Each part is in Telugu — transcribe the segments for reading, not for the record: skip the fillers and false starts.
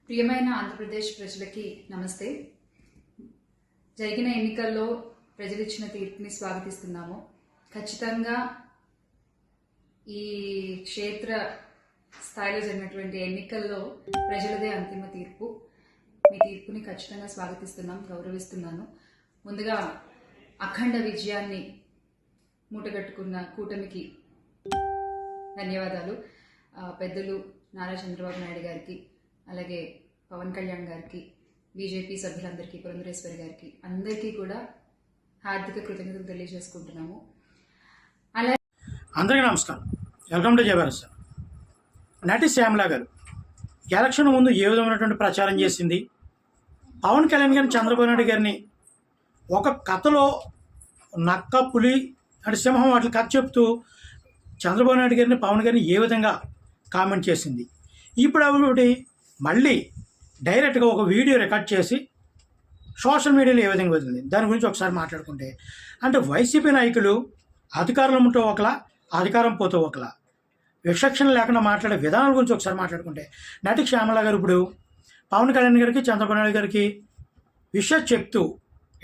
ప్రియమైన ఆంధ్రప్రదేశ్ ప్రజలకి నమస్తే. జరిగిన ఎన్నికల్లో ప్రజలు ఇచ్చిన తీర్పుని స్వాగతిస్తున్నాము. ఖచ్చితంగా ఈ క్షేత్ర స్థాయిలో జరిగినటువంటి ఎన్నికల్లో ప్రజలదే అంతిమ తీర్పు. మీ తీర్పుని ఖచ్చితంగా స్వాగతిస్తున్నాం, గౌరవిస్తున్నాను. ముందుగా అఖండ విజయాన్ని మూటగట్టుకున్న కూటమికి ధన్యవాదాలు. పెద్దలు నారా చంద్రబాబు నాయుడు గారికి, అలాగే పవన్ కళ్యాణ్ గారికి, బీజేపీ సభ్యులందరికీ, పురంధరేశ్వరి గారికి, అందరికీ కూడా హార్దిక కృతజ్ఞతలు తెలియజేసుకుంటున్నాము. అలాగే అందరికీ నమస్కారం. Welcome to Jayabharat. నటి శ్యామల గారు ఎలక్షన్ ముందు ఏ విధమైనటువంటి ప్రచారం చేసింది, పవన్ కళ్యాణ్ గారిని, చంద్రబాబు నాయుడు గారిని ఒక కథలో నక్క, పులి అంటే సింహం వాటిని కథ చెప్తూ చంద్రబాబు నాయుడు గారిని, పవన్ గారిని ఏ విధంగా కామెంట్ చేసింది. ఇప్పుడు ఆవిడ మళ్ళీ డైరెక్ట్గా ఒక వీడియో రికార్డ్ చేసి సోషల్ మీడియాలో ఏ విధంగా వదిలింది, దాని గురించి ఒకసారి మాట్లాడుకుంటే, అంటే వైసీపీ నాయకులు అధికారంలో ఉంటూ ఒకలా, అధికారం పోతూ ఒకలా, విచక్షణ లేకుండా మాట్లాడే విధానాల గురించి ఒకసారి మాట్లాడుకుంటే, నటి శ్యామల గారు ఇప్పుడు పవన్ కళ్యాణ్ గారికి, చంద్రబాబు నాయుడు గారికి విషయం చెప్తూ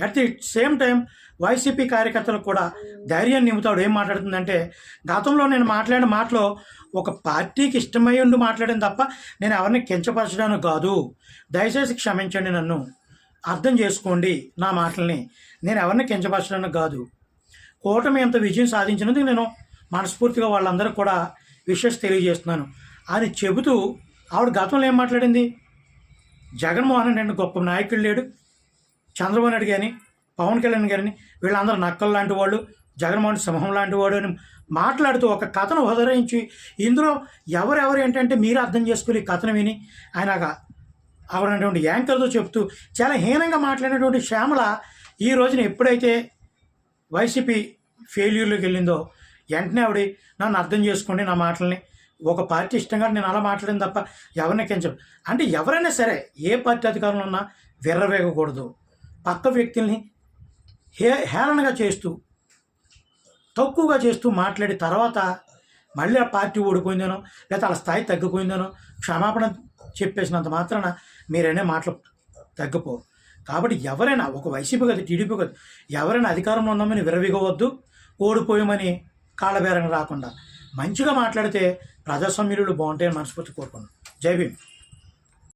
at the same time YCP కార్యకర్తలకు కూడా ధైర్యాన్ని నింపుతాడు. ఏం మాట్లాడుతుందంటే, గతంలో నేను మాట్లాడిన మాటలో ఒక పార్టీకి ఇష్టమై ఉండి మాట్లాడాను తప్ప నేను ఎవరిని కించపరచడానికి కాదు, దయచేసి క్షమించండి, నన్ను అర్థం చేసుకోండి, నా మాటల్ని నేను ఎవరిని కించపరచడానికి కాదు, కూటమి ఎంత విజయం సాధించినందుకు నేను మనస్ఫూర్తిగా వాళ్ళందరూ కూడా విషెస్ తెలియజేస్తున్నాను అని చెబుతూ ఆవిడ గతంలో ఏం మాట్లాడింది, జగన్మోహన్ రెడ్డి గొప్ప నాయకుడు లేడు, చంద్రబాబు నాయుడు కానీ, పవన్ కళ్యాణ్ గారిని వీళ్ళందరూ నక్కలు లాంటి వాళ్ళు, జగన్మోహన్ సింహం లాంటి వాడు అని మాట్లాడుతూ ఒక కథను ఉదరించి, ఇందులో ఎవరెవరు ఏంటంటే మీరు అర్థం చేసుకుని ఈ కథను విని ఆయన ఆవిడటువంటి యాంకర్తో చెప్తూ చాలా హీనంగా మాట్లాడినటువంటి శ్యామల ఈ రోజున ఎప్పుడైతే వైసీపీ ఫెయిల్యూర్లోకి వెళ్ళిందో వెంటనే ఆవిడ నన్ను అర్థం చేసుకోండి, నా మాటల్ని, ఒక పార్టీ ఇష్టంగా నేను అలా మాట్లాడిన తప్ప ఎవరిని కించం అంటే, ఎవరైనా సరే ఏ పార్టీ అధికారంలో ఉన్నా విర్రవేగకూడదు, పక్క వ్యక్తుల్ని హేళనగా చేస్తూ, తక్కువగా చేస్తూ మాట్లాడి తర్వాత మళ్ళీ ఆ పార్టీ ఓడిపోయిందనో లేదా వాళ్ళ స్థాయి తగ్గిపోయిందనో క్షమాపణ చెప్పేసినంత మాత్రాన మీరైనా మాటలు తగ్గిపోరు. కాబట్టి ఎవరైనా, ఒక వైసీపీ కదా, టీడీపీ కదా, ఎవరైనా అధికారంలో ఉన్నామని విరవిగవద్దు, ఓడిపోయామని కాళ్ళబేరంగా రాకుండా మంచిగా మాట్లాడితే ప్రజాస్వామ్యులు బాగుంటాయని మనస్ఫూర్తి కోరుకున్నాను. జై భీమ్.